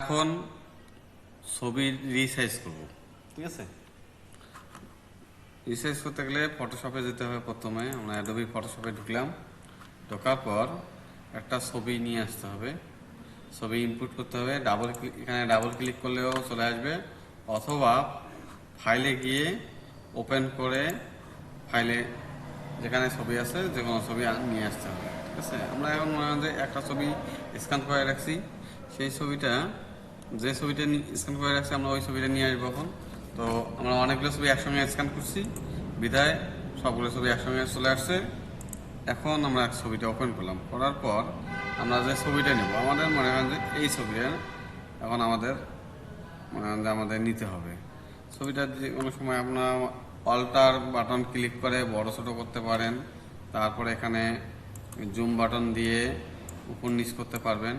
এখন ছবির রিসাইজ করব, ঠিক আছে। রিসাইজ করতে গেলে ফটোশপে যেতে হবে। প্রথমে আমরা অ্যাডোবি ফটোশপে ঢুকলাম, ঢোকার পর একটা ছবি নিয়ে আসতে হবে, ছবি ইনপুট করতে হবে। এখানে ডাবল ক্লিক করলেও চলে আসবে, অথবা ফাইলে গিয়ে ওপেন করে ফাইলে যেখানে ছবি আছে যে কোনো ছবি নিয়ে আসতে হবে, ঠিক আছে। আমরা এখন মনে হয় যে একটা ছবি স্ক্যান করে রাখছি, সেই ছবিটা যে ছবিটা স্ক্যান করে রাখছি আমরা ওই ছবিটা নিয়ে আসবো। এখন তো আমরা অনেকগুলো ছবি একসঙ্গে স্ক্যান করছি, বিধায় সবগুলো ছবি একসঙ্গে চলে আসছে। এখন আমরা ছবিটা ওপেন করলাম, করার পর আমরা যে ছবিটা নেব, আমাদের মনে হয় যে এই ছবিটা এখন আমাদের মনে হয় যে আমাদের নিতে হবে। ছবিটা যে কোনো সময় আপনার অল্টার বাটন ক্লিক করে বড় ছোটো করতে পারেন, তারপরে এখানে জুম বাটন দিয়ে উপর নিচ করতে পারবেন।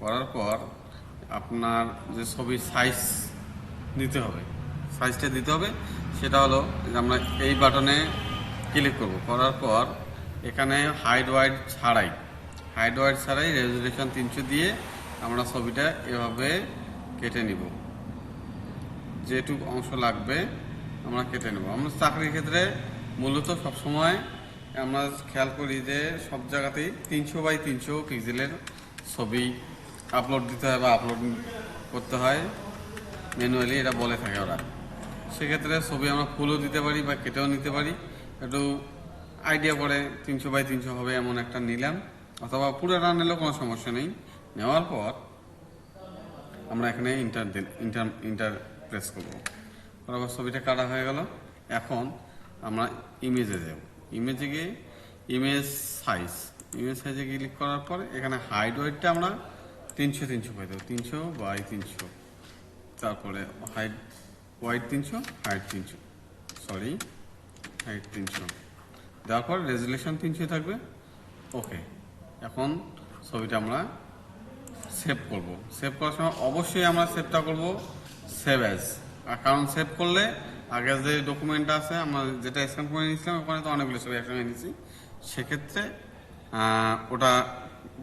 করার পর আপনার যে ছবির সাইজ দিতে হবে, সাইজটা দিতে হবে, সেটা হলো যে আমরা এই বাটনে ক্লিক করব। করার পর এখানে হাইড ওয়াইড ছাড়াই রেজুলেশন 300 দিয়ে আমরা ছবিটা এভাবে কেটে নিব। যেটুকু অংশ লাগবে আমরা কেটে নেব। আমরা চাকরির ক্ষেত্রে মূলত সবসময় আমরা খেয়াল করি যে সব জায়গাতেই 300x300 পিক্সেলের ছবি আপলোড দিতে হয় বা আপলোড করতে হয় ম্যানুয়ালি, এটা বলে থাকে ওরা। সেক্ষেত্রে ছবি আমরা ফুলও দিতে পারি বা কেটেও নিতে পারি। একটু আইডিয়া করে 300x300 হবে এমন একটা নিলাম, অথবা পুরোটা নিলেও কোনো সমস্যা নেই। নেওয়ার পর আমরা এখানে ইন্টার প্রেস করবো। তারপর ছবিটা কাটা হয়ে গেল। এখন আমরা ইমেজে যাব, ইমেজে গিয়ে ইমেজ সাইজে ক্লিক করার পর এখানে হাইড ওয়েটটা আমরা 300 পাই দেবো, 300x300। তারপরে হাইট 300 হাইট 300 দেওয়ার পর রেজুলেশন 300 থাকবে। ওকে, এখন ছবিটা আমরা সেভ করব। সেভ করার সময় অবশ্যই আমরা সেভটা করব সেভ অ্যাজ, কারণ সেভ করলে আগের যে ডকুমেন্টটা আছে আমরা যেটা স্ক্যান করে নিয়েছিলাম ওখানে তো অনেকগুলো ছবি একসঙ্গে নিয়েছি, সেক্ষেত্রে ওটা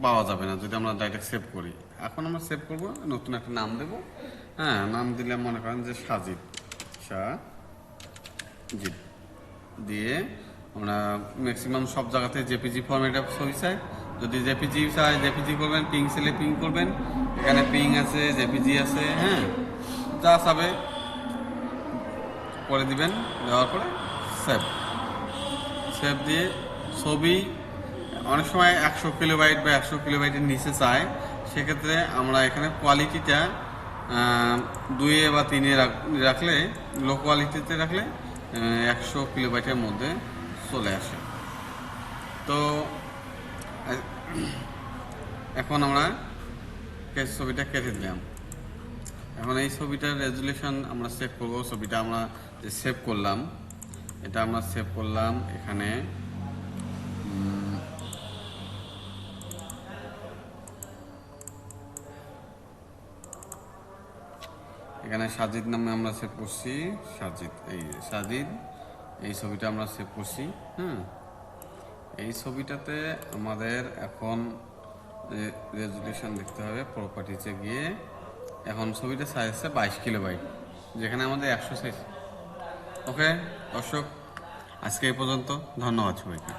পাওয়া যাবে না যদি আমরা ডাইরেক্ট সেভ করি। এখন আমরা সেভ করব, নতুন একটা নাম দেব। নাম দিলে মনে করেন যে সাজিদ দিয়ে আমরা ম্যাক্সিমাম সব জায়গাতে জেপিজি ফরম্যাটে ছবি চাই। যদি জেপিজি চাই জেপিজি করবেন, পিং সেলে পিং করবেন, এখানে পিং আছে, জেপিজি আছে, যা চাবে করে দিবেন। দেওয়ার পরে সেভ দিয়ে ছবি অনেক সময় 100 কিলোবাইট বা 100 কিলোবাইটের নিচে চায়, সেক্ষেত্রে আমরা এখানে কোয়ালিটিটা 2 বা 3 রাখলে, লো কোয়ালিটিতে রাখলে 100 কিলোবাইটের মধ্যে চলে আসে। তো এখন আমরা ছবিটা কেটে দিলাম। এখন এই ছবিটার রেজুলেশন আমরা সেভ করব। ছবিটা আমরা যে সেভ করলাম, এটা আমরা সেভ করলাম এখানে সাজিদ নামে আমরা সেভ করছি। সাজিদ এই ছবিটা আমরা সেভ করছি। এই ছবিটাতে আমাদের এখন রেজুলেশন দেখতে হবে, প্রপার্টিতে গিয়ে এখন ছবিটা সাইজ আছে 22 কিলোবাইট, যেখানে আমাদের 100 সাইজ। ওকে দর্শক, আজকে এই পর্যন্ত। ধন্যবাদ সবাইকে।